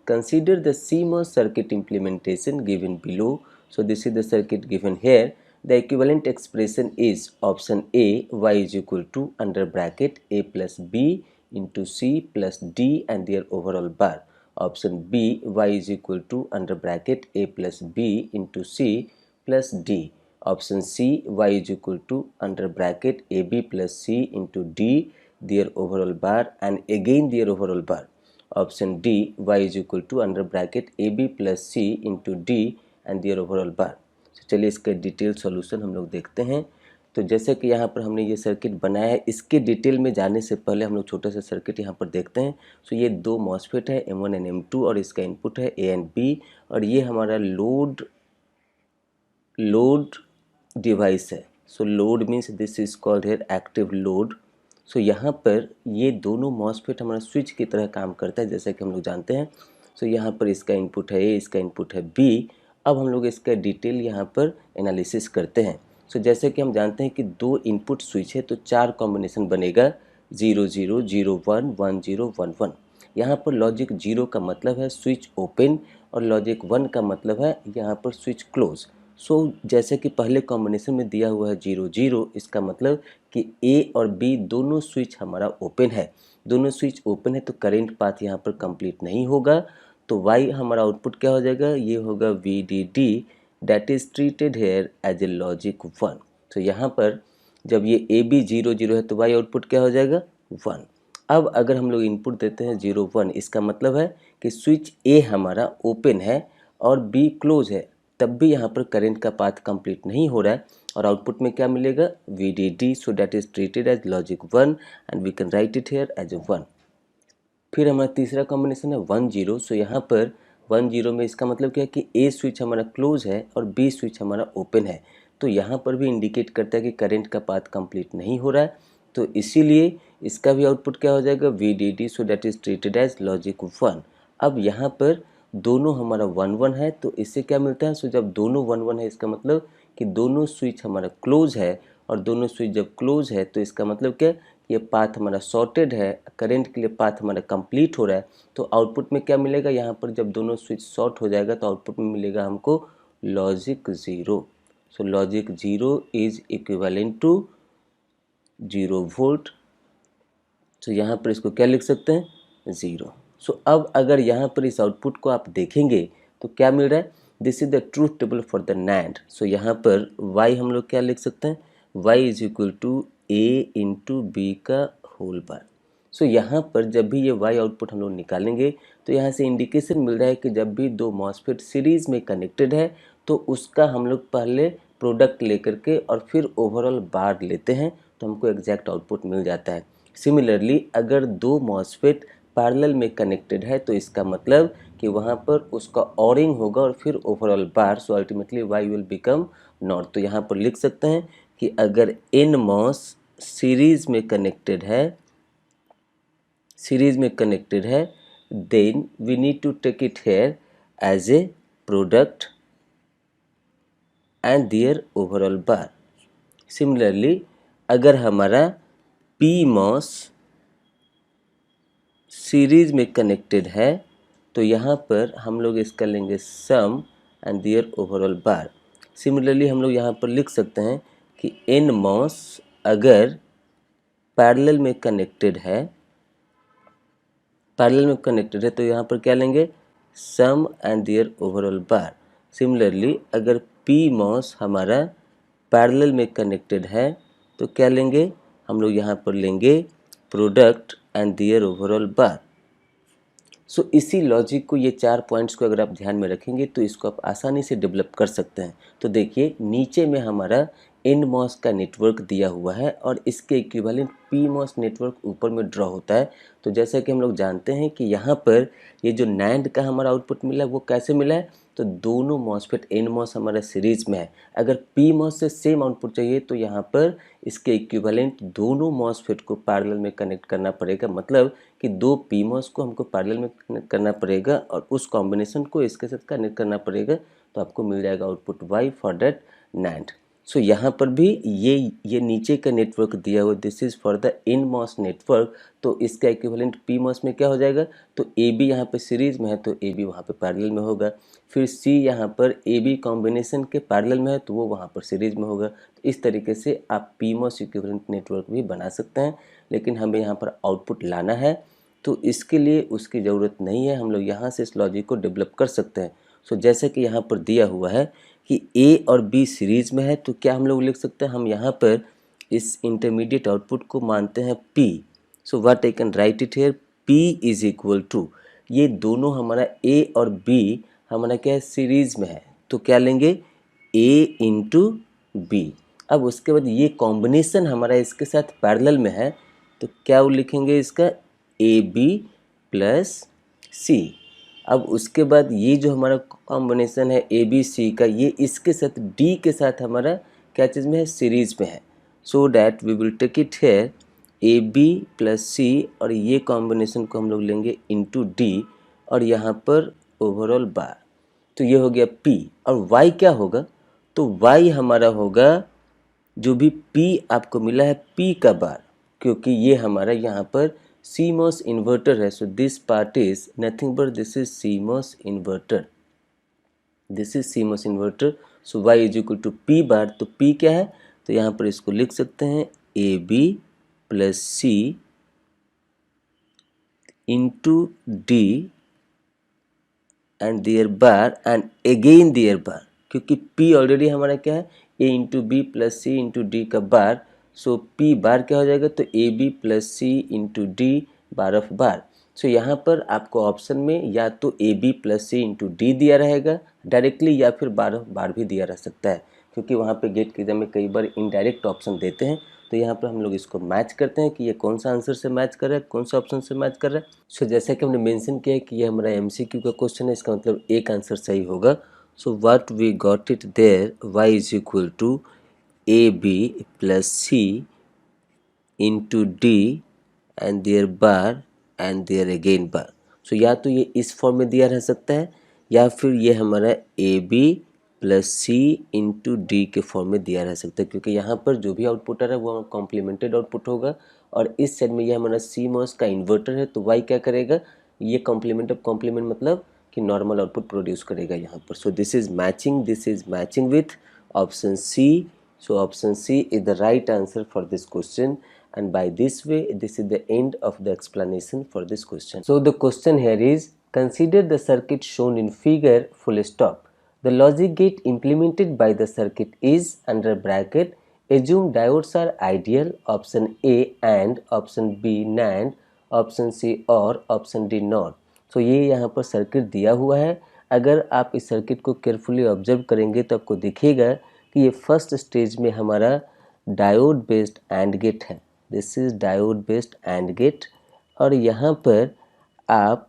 consider the CMOS circuit implementation given below. So this is the circuit given here. The equivalent expression is option A, y is equal to under bracket a plus b into c plus d and their overall bar. Option B, y is equal to under bracket a plus b into c plus d. Option C, y is equal to under bracket ab plus c into d their overall bar and again their overall bar. Option D, y is equal to under bracket A B plus C into D and their overall bar. तो चलिए इसका detail solution हम लोग देखते हैं. तो जैसे कि यहाँ पर हमने ये सर्किट बनाया है, इसके डिटेल में जाने से पहले हम लोग छोटा सा सर्किट यहाँ पर देखते हैं. सो ये दो मॉसफेट है M1 एंड M2 और इसका इनपुट है A एंड B और ये हमारा लोड डिवाइस है. So load means this is called here active load. So यहाँ पर ये दोनों मॉसफेट हमारा स्विच की तरह काम करता है जैसा कि हम लोग जानते हैं. सो यहाँ पर इसका इनपुट है A, इसका इनपुट है B. अब हम लोग इसका डिटेल यहाँ पर एनालिसिस करते हैं. सो जैसे कि हम जानते हैं कि दो इनपुट स्विच है तो चार कॉम्बिनेशन बनेगा 0 0 0 1 1 0 1 1. यहाँ पर लॉजिक 0 का मतलब है स्विच ओपन और लॉजिक 1 का मतलब है यहाँ पर स्विच क्लोज. सो जैसे कि पहले कॉम्बिनेशन में दिया हुआ है 0 0, इसका मतलब कि A और B दोनों स्विच हमारा ओपन है. दोनों स्विच ओपन है तो करेंट पाथ यहाँ पर कंप्लीट नहीं होगा. तो Y हमारा आउटपुट क्या हो जाएगा, ये होगा VDD that is treated here as a logic 1. तो यहाँ पर जब ये AB 0 0 है तो Y आउटपुट क्या हो जाएगा 1. अब अगर हम लोग इनपुट देते हैं 0 1, इसका मतलब है कि स्विच A हमारा ओपन है और B क्लोज है, तब भी यहाँ पर करंट का पाथ कंप्लीट नहीं हो रहा है और आउटपुट में क्या मिलेगा VDD. So that is treated as logic 1 and we can write it here as a 1. फिर हमारा तीसरा कॉम्बिनेशन है 1 0. सो यहाँ पर 1 0 में इसका मतलब क्या है कि A स्विच हमारा क्लोज है और B स्विच हमारा ओपन है. तो यहाँ पर भी इंडिकेट करता है कि करंट का पाथ कंप्लीट नहीं हो रहा है. तो इसीलिए इसका भी आउटपुट क्या हो जाएगा VDD. So that is treated as logic 1. अब यहाँ पर दोनों हमारा 1 1 है तो इससे क्या मिलता है. सो जब दोनों 1 1 है इसका मतलब कि दोनों स्विच हमारा क्लोज है और दोनों स्विच जब क्लोज है तो इसका मतलब क्या, ये पाथ हमारा शॉर्टेड है, करंट के लिए पाथ हमारा कंप्लीट हो रहा है. तो आउटपुट में क्या मिलेगा, यहाँ पर जब दोनों स्विच शॉर्ट हो जाएगा तो आउटपुट में मिलेगा हमको logic 0. So logic 0 is equivalent to 0 volt. तो यहाँ पर इसको क्या लिख सकते हैं 0. सो अब अगर यहाँ पर इस आउटपुट को आप देखेंगे तो क्या मिल रहा है, this is the truth table for the NAND. So यहाँ पर y हम लोग क्या लिख सकते हैं, y is equal to a into B का होल बार. सो यहाँ पर जब भी ये y आउटपुट हम लोग निकालेंगे तो यहाँ से इंडिकेशन मिल रहा है कि जब भी दो मॉसफेट सीरीज में कनेक्टेड है तो उसका हम लोग पहले प्रोडक्ट लेकर के और फिर ओवरऑल बार लेते हैं तो हमको एग्जैक्ट आउटपुट मिल जाता है. सिमिलरली अगर दो मॉसफेट पैरेलल में कनेक्टेड है तो इसका मतलब कि वहाँ पर उसका ऑरिंग होगा और फिर overall bar. So ultimately y will become not. तो यहाँ पर लिख सकते हैं कि अगर n मॉस सीरीज में कनेक्टेड है then we need to take it here as a product and their overall bar. Similarly अगर हमारा p मॉस सीरीज में कनेक्टेड है तो यहाँ पर हम लोग इसका लेंगे sum and their overall bar. Similarly हम लोग यहाँ पर लिख सकते हैं कि n मॉस अगर पैरेलल में कनेक्टेड है तो यहाँ पर क्या लेंगे sum and their overall bar. Similarly अगर p मॉस हमारा पैरेलल में कनेक्टेड है तो क्या लेंगे, हम लोग यहाँ पर लेंगे product and their overall bar. So इसी लॉजिक को, ये 4 पॉइंट्स को अगर आप ध्यान में रखेंगे तो इसको आप आसानी से डेवलप कर सकते हैं. तो देखिए नीचे में हमारा NMOS का नेटवर्क दिया हुआ है और इसके इक्विवेलेंट PMOS नेटवर्क ऊपर में ड्रॉ होता है. तो जैसा कि हम लोग जानते हैं कि यहाँ पर ये जो NAND का हमारा आउटपुट मिला है वो कैसे मिला है, तो दोनों MOSFET NMOS हमारा सीरीज में है. अगर PMOS से सेम आउटपुट चाहिए तो यहाँ पर इसके इक्विवेलेंट दोनों MOSFET को पैरेलल में कनेक्ट करना पड़ेगा. मतलब कि दो PMOS को हमको पैरेलल में कनेक्ट करना पड़ेगा और उस कॉम्बिनेशन को इसके साथ कनेक्ट करना पड़ेगा तो आपको मिल जाएगा output Y for that NAND. So यहाँ पर भी ये नीचे का नेटवर्क दिया हुआ, this is for the N MOS network, तो इसका इक्विवेलेंट पी मॉस में क्या हो जाएगा, तो ए बी यहाँ पर सीरीज में है तो ए बी वहाँ पर पैरेलल में होगा, फिर सी यहाँ पर ए बी कॉम्बिनेशन के पैरेलल में है तो वो वहाँ पर सीरीज में होगा। तो इस तरीके से आप पी मॉस इक्विवेलेंट नेटवर्क भी बना सकते हैं, लेकिन हमें यहाँ पर आउटपुट लाना है तो इसके लिए उसकी ज़रूरत नहीं है, हम लोग यहाँ से इस लॉजिक को डेवलप कर सकते हैं। सो जैसे कि यहाँ पर दिया हुआ है कि ए और बी सीरीज़ में है तो क्या हम लोग लिख सकते हैं, हम यहाँ पर इस इंटरमीडिएट आउटपुट को मानते हैं P। So what I can write it here, P is equal to, ये दोनों हमारा A और B हमारा क्या है, सीरीज़ में है, तो क्या लेंगे A इंटू बी। अब उसके बाद ये कॉम्बिनेशन हमारा इसके साथ पैरेलल में है तो क्या वो लिखेंगे इसका ए बी प्लस सी। अब उसके बाद ये जो हमारा कॉम्बिनेशन है ए बी सी का, ये इसके साथ डी के साथ हमारा क्या चीज़ में है, सीरीज में है। So that we will take it here A B plus C, और ये कॉम्बिनेशन को हम लोग लेंगे इंटू डी, और यहाँ पर ओवरऑल बार, तो ये हो गया P। और Y क्या होगा, तो Y हमारा होगा जो भी P आपको मिला है P का बार, क्योंकि ये हमारा यहाँ पर CMOS इन्वर्टर है। So this part is nothing but this is CMOS inverter, this is CMOS inverter. So Y is equal to P bar, तो P क्या है, तो यहाँ पर इसको लिख सकते हैं AB plus C into D and their bar and again their bar, क्योंकि P ऑलरेडी हमारा क्या है, A into B plus C into D का बार। सो P बार क्या हो जाएगा, तो A B plus C into D bar of bar. So यहाँ पर आपको ऑप्शन में या तो A B plus C into D दिया रहेगा डायरेक्टली, या फिर बार ऑफ बार भी दिया रह सकता है, क्योंकि वहाँ पे गेट के एग्जाम में कई बार इनडायरेक्ट ऑप्शन देते हैं। तो यहाँ पर हम लोग इसको मैच करते हैं कि ये कौन सा आंसर से मैच कर रहा है, कौन सा ऑप्शन से मैच कर रहा है। सो जैसा कि हमने मेंशन किया है कि ये हमारा एमसीक्यू का क्वेश्चन है, इसका मतलब एक आंसर सही होगा। So what we got it there, y is equal to A B plus C into D and their bar and their again bar. So या तो ये इस फॉर्म में दिया रह सकता है, या फिर ये हमारा A B plus C into D के फॉर्म में दिया रह सकता है, क्योंकि यहाँ पर जो भी आउटपुट आ रहा है वो कॉम्प्लीमेंटेड आउटपुट होगा, और इस साइड में ये हमारा CMOS का इन्वर्टर है, तो Y क्या करेगा, ये कॉम्प्लीमेंट ऑफ कॉम्प्लीमेंट मतलब कि नॉर्मल आउटपुट प्रोड्यूस करेगा यहाँ पर। So this is matching with option C. So option C is the right answer for this question, and by this way this is the end of the explanation for this question. So the question here is, consider the circuit shown in figure full stop. The logic gate implemented by the circuit is under bracket, assume diodes are ideal, option A and option B NAND, option C or option D NOT. So ये यहाँ पर circuit दिया हुआ है, अगर आप इस circuit को केयरफुली ऑब्जर्व करेंगे तो आपको दिखेगा कि ये फर्स्ट स्टेज में हमारा डायोड बेस्ड एंड गेट है, this is diode based AND gate, और यहाँ पर आप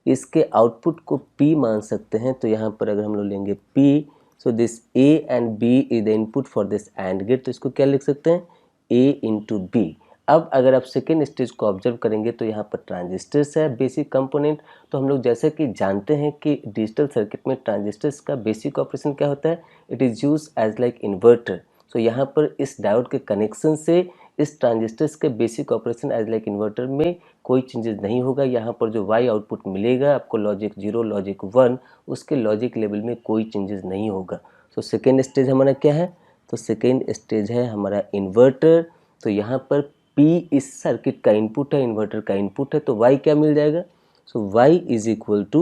इसके आउटपुट को P मान सकते हैं। तो यहाँ पर अगर हम लोग लेंगे P, so this A and B is the input for this AND gate, तो इसको क्या लिख सकते हैं, A इंटू बी। अब अगर आप सेकेंड स्टेज को ऑब्जर्व करेंगे तो यहाँ पर ट्रांजिस्टर्स है बेसिक कंपोनेंट। तो हम लोग जैसे कि जानते हैं कि डिजिटल सर्किट में ट्रांजिस्टर्स का बेसिक ऑपरेशन क्या होता है, it is use as like inverter. So यहाँ पर इस डायोड के कनेक्शन से इस ट्रांजिस्टर्स के basic operation as like inverter में कोई चेंजेस नहीं होगा। यहाँ पर जो Y आउटपुट मिलेगा आपको लॉजिक 0 लॉजिक 1, उसके लॉजिक लेवल में कोई चेंजेस नहीं होगा। सो सेकेंड स्टेज हमारा क्या है, तो सेकेंड स्टेज है हमारा इन्वर्टर। तो यहाँ पर P इस सर्किट का इनपुट है, इन्वर्टर का इनपुट है, तो Y क्या मिल जाएगा, so Y is equal to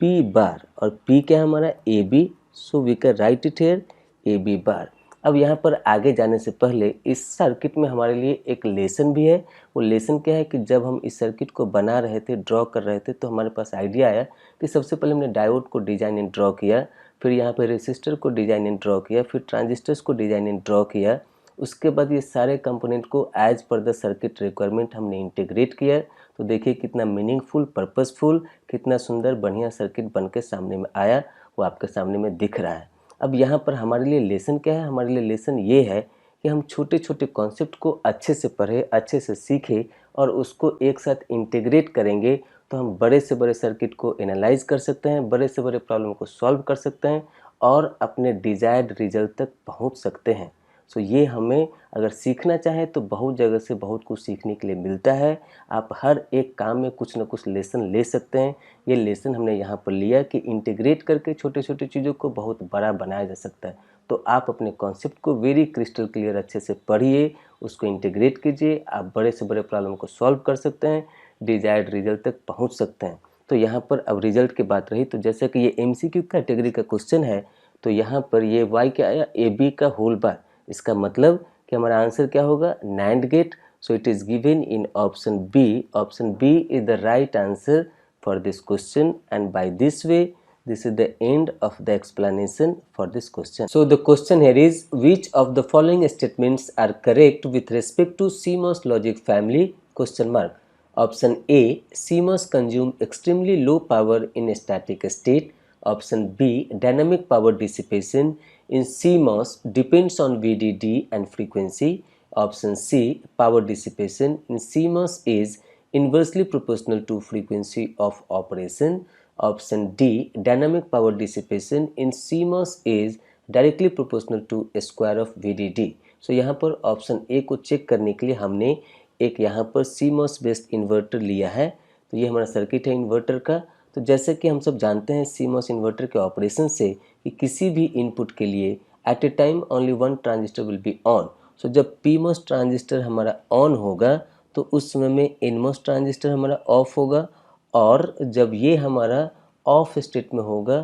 P bar, और P क्या है हमारा AB, so we can write it here AB bar. अब यहाँ पर आगे जाने से पहले इस सर्किट में हमारे लिए एक लेसन भी है। वो लेसन क्या है कि जब हम इस सर्किट को बना रहे थे, ड्रॉ कर रहे थे, तो हमारे पास आइडिया आया कि सबसे पहले हमने डायोड को डिजाइन एंड ड्रॉ किया, फिर यहाँ पर रेसिस्टर को डिजाइन एंड ड्रॉ किया, फिर ट्रांजिस्टर्स को डिजाइन एंड ड्रॉ किया। उसके बाद ये सारे कंपोनेंट को एज पर द सर्किट रिक्वायरमेंट हमने इंटीग्रेट किया। तो देखिए कितना मीनिंगफुल, पर्पसफुल, कितना सुंदर बढ़िया सर्किट बन के सामने में आया, वो आपके सामने में दिख रहा है। अब यहाँ पर हमारे लिए लेसन क्या है, हमारे लिए लेसन ये है कि हम छोटे छोटे कॉन्सेप्ट को अच्छे से पढ़ें, अच्छे से सीखें, और उसको एक साथ इंटीग्रेट करेंगे तो हम बड़े से बड़े सर्किट को एनालाइज कर सकते हैं, बड़े से बड़े प्रॉब्लम को सॉल्व कर सकते हैं, और अपने डिज़ायर्ड रिजल्ट तक पहुंच सकते हैं। सो ये हमें अगर सीखना चाहे तो बहुत जगह से बहुत कुछ सीखने के लिए मिलता है। आप हर एक काम में कुछ ना कुछ लेसन ले सकते हैं। ये लेसन हमने यहाँ पर लिया कि इंटीग्रेट करके छोटे छोटे चीज़ों को बहुत बड़ा बनाया जा सकता है। तो आप अपने कॉन्सेप्ट को वेरी क्रिस्टल क्लियर अच्छे से पढ़िए, उसको इंटीग्रेट कीजिए, आप बड़े से बड़े प्रॉब्लम को सॉल्व कर सकते हैं, डिजायर्ड रिजल्ट तक पहुँच सकते हैं। तो यहाँ पर अब रिजल्ट की बात रही, तो जैसे कि ये MCQ कैटेगरी का क्वेश्चन है, तो यहाँ पर ये y क्या आया, AB का होल बार। इसका मतलब कि हमारा आंसर क्या होगा, NAND gate. So it is given in option B. Option B is the right answer for this question, and by this way this is the end of the explanation for this question. So the question here is, which of the following statements are correct with respect to CMOS logic family, question mark. Option A, CMOS consume extremely low power in a static state. Option B, dynamic power dissipation in CMOS depends on VDD and frequency. Option C, power dissipation in CMOS is inversely proportional to frequency of operation. Option D, dynamic power dissipation in CMOS is directly proportional to square of VDD. So यहाँ पर option A को check करने के लिए हमने एक यहाँ पर CMOS बेस्ड इन्वर्टर लिया है। तो ये हमारा सर्किट है इन्वर्टर का। तो जैसे कि हम सब जानते हैं CMOS इन्वर्टर के ऑपरेशन से कि किसी भी इनपुट के लिए at a time only one transistor will be on. So जब PMOS ट्रांजिस्टर हमारा ऑन होगा तो उस समय में NMOS ट्रांजिस्टर हमारा ऑफ होगा, और जब ये हमारा ऑफ स्टेट में होगा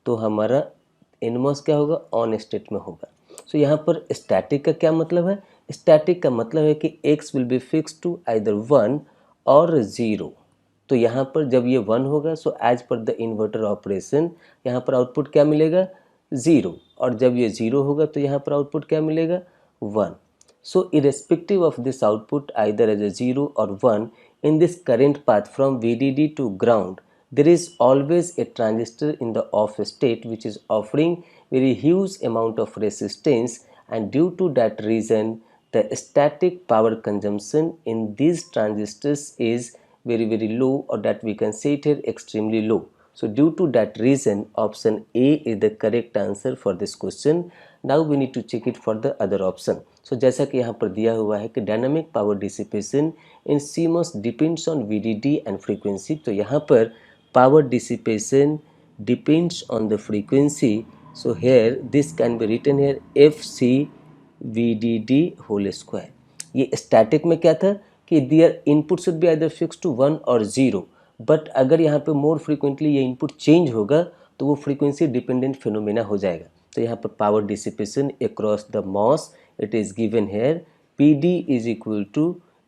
तो हमारा NMOS क्या होगा, ऑन स्टेट में होगा। सो यहाँ पर स्टैटिक का क्या मतलब है, स्टैटिक का मतलब है कि x will be fix to either 1 और 0। तो यहाँ पर जब ये 1 होगा सो एज पर द इन्वर्टर ऑपरेशन यहाँ पर आउटपुट क्या मिलेगा, 0, और जब ये 0 होगा तो यहाँ पर आउटपुट क्या मिलेगा, 1। So irrespective of this output either as a 0 or 1 in this current path from VDD to ground, there is always a transistor in the off state which is offering very huge amount of resistance, and due to that reason the static power consumption in these transistors is very low, or that we can say it here extremely low. So due to that reason option A is the correct answer for this question. Now we need to check it for the other option. So जैसा कि यहाँ पर दिया हुआ है कि dynamic power dissipation in CMOS depends on VDD and frequency. तो यहाँ पर power dissipation depends on the frequency. So here this can be written here FC VDD whole square. ये स्टैटिक में क्या था कि their input should be either fix to 1 और 0, but अगर यहाँ पे मोर फ्रीक्वेंटली ये इनपुट चेंज होगा तो वो फ्रीक्वेंसी डिपेंडेंट फिनोमेना हो जाएगा। तो यहाँ पर power dissipation across the MOS it is given here PD is equal to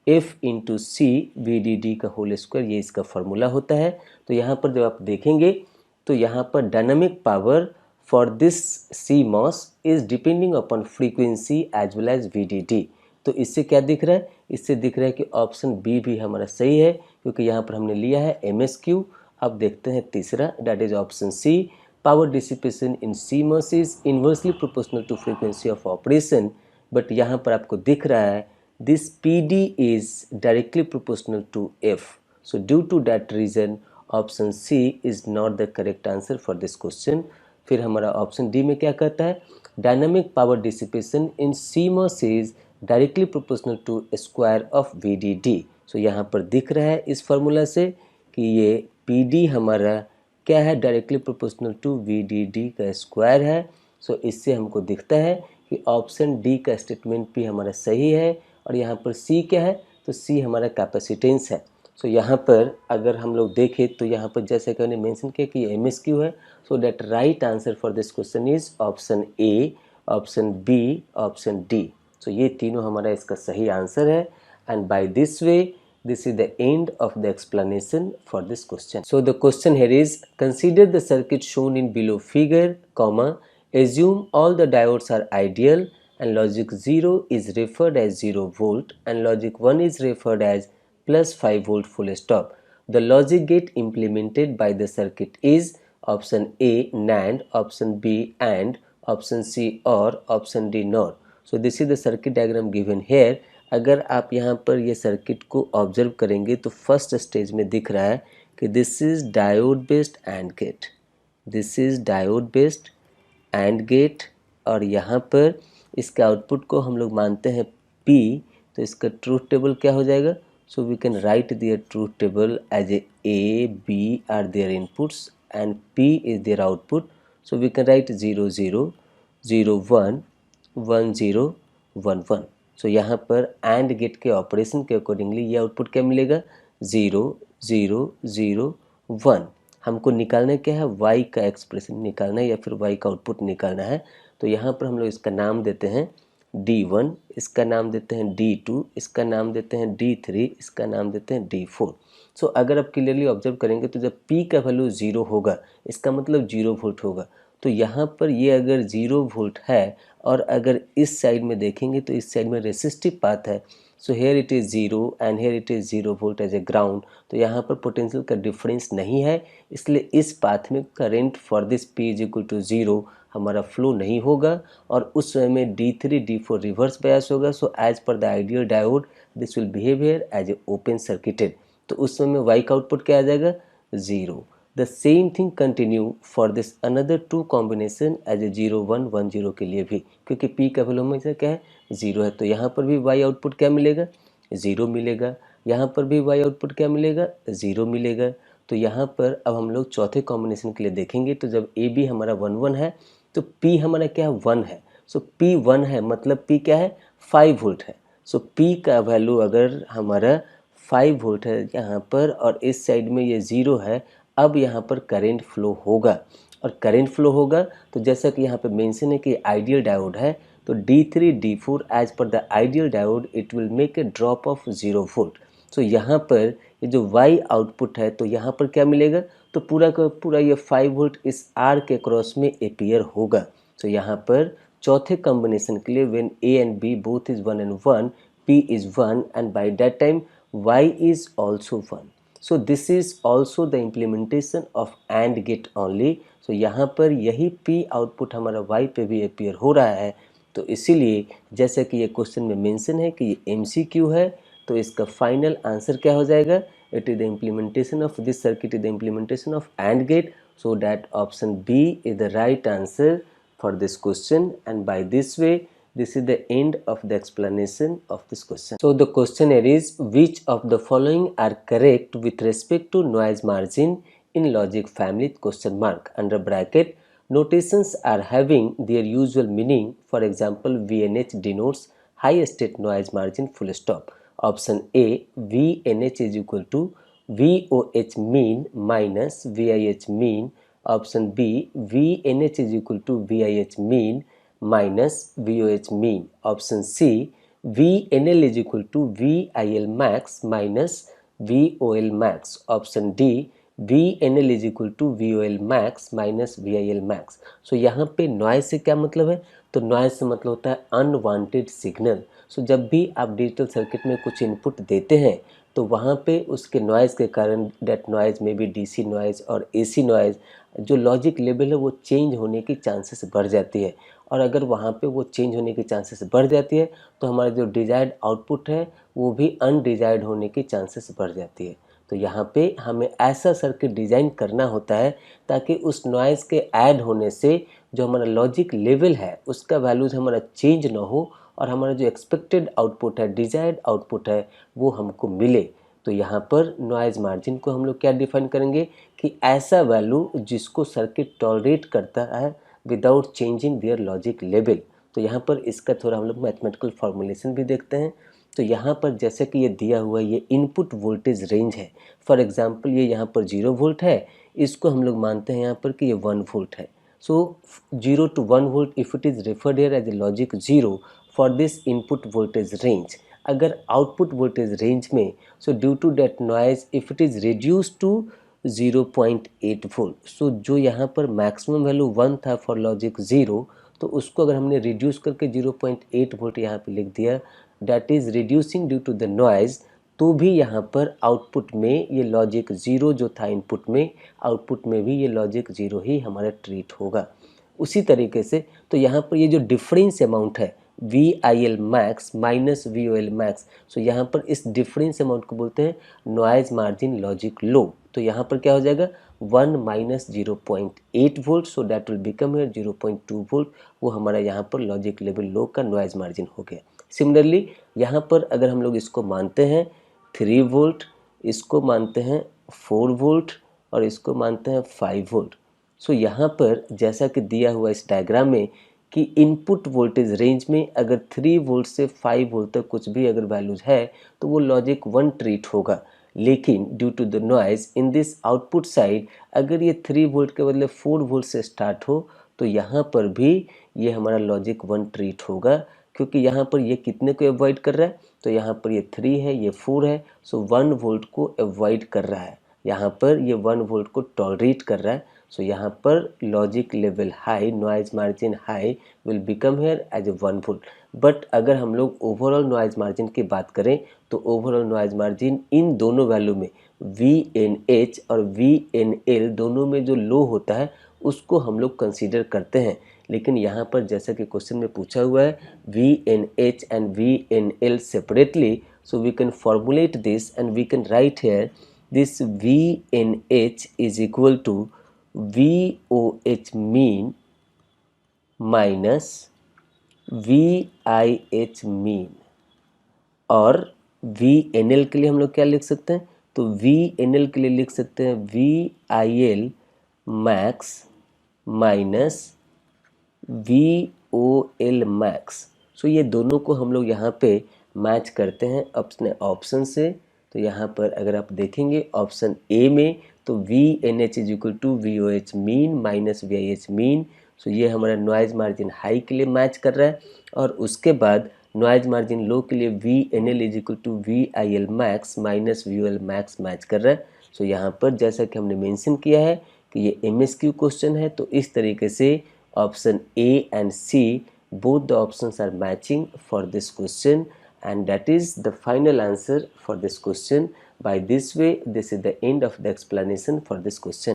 F into C VDD का होल स्क्वायर, ये इसका फॉर्मूला होता है। तो यहाँ पर जब आप देखेंगे तो यहाँ पर dynamic power for this CMOS is depending upon frequency as well as VDD। तो इससे क्या दिख रहा है, इससे दिख रहा है कि ऑप्शन बी भी हमारा सही है, क्योंकि यहाँ पर हमने लिया है MSQ। अब देखते हैं तीसरा, that is option C, power dissipation in CMOS is inversely proportional to frequency of operation. But यहाँ पर आपको दिख रहा है this PD is directly proportional to F। So due to that reason option C is not the correct answer for this question. फिर हमारा option D में क्या कहता है, dynamic power dissipation in CMOS is directly proportional to square of VDD। सो यहाँ पर दिख रहा है इस फॉर्मूला से कि ये PD हमारा क्या है, डायरेक्टली प्रोपोर्शनल टू VDD का स्क्वायर है। सो इससे हमको दिखता है कि ऑप्शन डी का स्टेटमेंट भी हमारा सही है। और यहाँ पर सी क्या है, तो सी हमारा कैपेसिटेंस है। सो यहाँ पर अगर हम लोग देखें तो यहाँ पर जैसे कि मैंने मेंशन किया कि MSQ है। So that right answer for this question is option A, option B, option D. सो ये तीनों हमारा इसका सही आंसर है। And by this way this is the end of the explanation for this question. So the question here is, consider the circuit shown in below figure, comma, assume all the diodes are ideal and logic 0 is referred as 0 volt and logic 1 is referred as plus 5 volt full stop. The logic gate implemented by the circuit is option A NAND, option B AND, option C OR, option D NOR. So this is the circuit diagram given here. अगर आप यहाँ पर ये circuit को observe करेंगे तो first stage में दिख रहा है कि this is diode based AND gate, this is diode based AND gate, और यहाँ पर इसके आउटपुट को हम लोग मानते हैं P, तो इसका ट्रूथ टेबल क्या हो जाएगा? So we can write their truth table as A, B are their inputs and P is their output. So we can write 0 0 0 1 1 0 1 1. So यहाँ पर AND गेट के ऑपरेशन के अकॉर्डिंगली ये आउटपुट क्या मिलेगा? 0 0 0 1. हमको निकालना क्या है? y का एक्सप्रेशन निकालना है या फिर y का आउटपुट निकालना है. तो यहाँ पर हम लोग इसका नाम देते हैं D1, इसका नाम देते हैं D2, इसका नाम देते हैं D3, इसका नाम देते हैं D4. सो अगर आप क्लियरली ऑब्जर्व करेंगे तो जब P का वैल्यू 0 होगा, इसका मतलब 0 वोल्ट होगा. तो यहाँ पर ये अगर 0 वोल्ट है और अगर इस साइड में देखेंगे तो इस साइड में रेसिस्टिव पाथ है. So here it is 0 and here it is 0 volt as a ground. तो यहाँ पर पोटेंशियल का डिफरेंस नहीं है, इसलिए इस पाथ में current for this P is equal to 0 हमारा फ्लो नहीं होगा और उस समय में D3 D4 रिवर्स बायस होगा. सो एज पर the ideal diode this will behave here as a open circuited. तो उस समय में y का आउटपुट क्या आ जाएगा? 0. The same thing continue for this another two combination as a 0 1 1 0 के लिए भी, क्योंकि P का वैल्यू हमेशा क्या है? 0 है. तो यहाँ पर भी y आउटपुट क्या मिलेगा? 0 मिलेगा. यहाँ पर भी y आउटपुट क्या मिलेगा? 0 मिलेगा. तो यहाँ पर अब हम लोग चौथे कॉम्बिनेशन के लिए देखेंगे. तो जब ए बी हमारा 1 1 है तो P हमारा क्या है? 1 है. सो P 1 है मतलब P क्या है? 5 वोल्ट है. सो P का वैल्यू अगर हमारा 5 वोल्ट है यहाँ पर और इस साइड में ये 0 है, अब यहाँ पर करंट फ्लो होगा. और करंट फ्लो होगा तो जैसा कि यहाँ पे मेंशन है कि आइडियल डायोड है, तो D3 D4 एज पर the ideal diode it will make a drop of 0 volt. So यहाँ पर ये जो Y आउटपुट है तो यहाँ पर क्या मिलेगा? तो पूरा का पूरा ये 5 वोल्ट इस R के क्रॉस में अपीयर होगा. तो यहाँ पर चौथे कॉम्बिनेशन के लिए when A and B both is 1 and 1, P is 1 and by that time Y is also 1. So this is also the implementation of AND gate only. So यहाँ पर यही P आउटपुट हमारा Y पे भी appear हो रहा है. तो इसीलिए जैसे कि ये क्वेश्चन में मेंशन है कि ये MCQ है, तो इसका फाइनल आंसर क्या हो जाएगा? It is the implementation of this circuit is the implementation of AND gate. So that option B is the right answer for this question, and by this way this is the end of the explanation of this question. So the questionnaire is, which of the following are correct with respect to noise margin in logic family question mark. Under bracket, notations are having their usual meaning. For example, VNH denotes high state noise margin full stop. Option A, VNH is equal to VOH mean minus VIH mean. Option B, VNH is equal to VIH mean minus VOH mean. Option C, VNL is equal to VIL max minus VOL max. Option D, VNL is equal to VOL max minus VIL max. So यहाँ पे noise से क्या मतलब है? तो noise से मतलब होता है अनवांटेड सिग्नल. सो जब भी आप डिजिटल सर्किट में कुछ इनपुट देते हैं तो वहाँ पे उसके नॉइज़ के कारण डेट नॉइज़ में भी DC नॉइज़ और AC नॉइज़ जो लॉजिक लेवल है वो चेंज होने की चांसेस बढ़ जाती है. और अगर वहाँ पे वो चेंज होने की चांसेस बढ़ जाती है तो हमारा जो डिज़ायर्ड आउटपुट है वो भी अनडिज़ायर्ड होने की चांसेस बढ़ जाती है. तो यहाँ पे हमें ऐसा सर्किट डिज़ाइन करना होता है ताकि उस नॉइज़ के ऐड होने से जो हमारा लॉजिक लेवल है उसका वैल्यूज़ हमारा चेंज ना हो और हमारा जो एक्सपेक्टेड आउटपुट है, डिज़ायर्ड आउटपुट है, वो हमको मिले. तो यहाँ पर नॉइज़ मार्जिन को हम लोग क्या डिफाइन करेंगे कि ऐसा वैल्यू जिसको सर्किट टॉलरेट करता है without changing their logic level. तो यहाँ पर इसका थोड़ा हम लोग मैथमेटिकल फॉर्मुलेशन भी देखते हैं. तो यहाँ पर जैसे कि ये दिया हुआ ये इनपुट वोल्टेज रेंज है. फॉर एग्जांपल ये यहाँ पर 0 वोल्ट है, इसको हम लोग मानते हैं यहाँ पर कि ये 1 वोल्ट है. सो 0 to 1 volt if it is referred here as a logic 0 for this input voltage range. अगर आउटपुट वोल्टेज रेंज में so due to that noise if it is reduce to 0.8 volt, so जो यहाँ पर maximum value 1 था for logic 0, तो उसको अगर हमने रिड्यूस करके 0.8 वोल्ट यहाँ पे लिख दिया, that is reducing due to the noise, तो भी यहाँ पर आउटपुट में ये लॉजिक 0 जो था इनपुट में, आउटपुट में भी ये लॉजिक 0 ही हमारा ट्रीट होगा. उसी तरीके से तो यहाँ पर ये जो डिफरेंस अमाउंट है VIL max minus VOL max, so यहाँ पर इस डिफरेंस अमाउंट को बोलते हैं नॉइज़ मार्जिन लॉजिक लो. तो यहाँ पर क्या हो जाएगा? 1 minus 0.8 volt, so that will become here 0.2 volt. वो हमारा यहाँ पर लॉजिक लेवल लो का नॉइज़ मार्जिन हो गया। सिमिलरली यहाँ पर अगर हम लोग इसको मानते हैं 3 वोल्ट, इसको मानते हैं 4 वोल्ट और इसको मानते हैं 5 वोल्ट। सो यहाँ पर जैसा कि दिया हुआ इस डायग्राम में कि इनपुट वोल्टेज रेंज में अगर 3 वोल्ट से 5 वोल्ट तक कुछ भी अगर वैल्यूज है तो वो लॉजिक 1 ट्रीट होगा। लेकिन due to the noise in this output side अगर ये 3 वोल्ट के बदले 4 वोल्ट से स्टार्ट हो तो यहाँ पर भी ये हमारा लॉजिक 1 ट्रीट होगा, क्योंकि यहाँ पर ये कितने को अवॉइड कर रहा है, तो यहाँ पर ये 3 है, ये 4 है, सो 1 वोल्ट को अवॉइड कर रहा है। यहाँ पर ये 1 वोल्ट को टॉलरेट कर रहा है। सो यहाँ पर logic level high, noise margin high will become here as a 1 volt. But अगर हम लोग ओवरऑल नॉइज़ मार्जिन की बात करें तो ओवरऑल नॉइज़ मार्जिन इन दोनों वैल्यू में VNH और VNL दोनों में जो लो होता है उसको हम लोग कंसीडर करते हैं। लेकिन यहाँ पर जैसा कि क्वेश्चन में पूछा हुआ है VNH and VNL separately, so we can formulate this and we can write here this VNH is equal to VOH mean minus VIH mean। और VNL के लिए हम लोग क्या लिख सकते हैं, तो VNL के लिए लिख सकते हैं VIL max minus VOL max. So ये दोनों को हम लोग यहाँ पे मैच करते हैं अपने ऑप्शन से। तो यहाँ पर अगर आप देखेंगे ऑप्शन ए में तो VNH is equal to VOH min minus VIH min. So ये हमारा नॉइज़ मार्जिन हाई के लिए मैच कर रहा है। और उसके बाद नॉइज़ मार्जिन लो के लिए VNL is equal to VIL max minus VOL max match कर रहा है। सो यहाँ पर जैसा कि हमने मेंशन किया है कि ये MSQ क्वेश्चन है, तो इस तरीके से option A and C, both the options are matching for this question, and that is the final answer for this question. By this way, this is the end of the explanation for this question.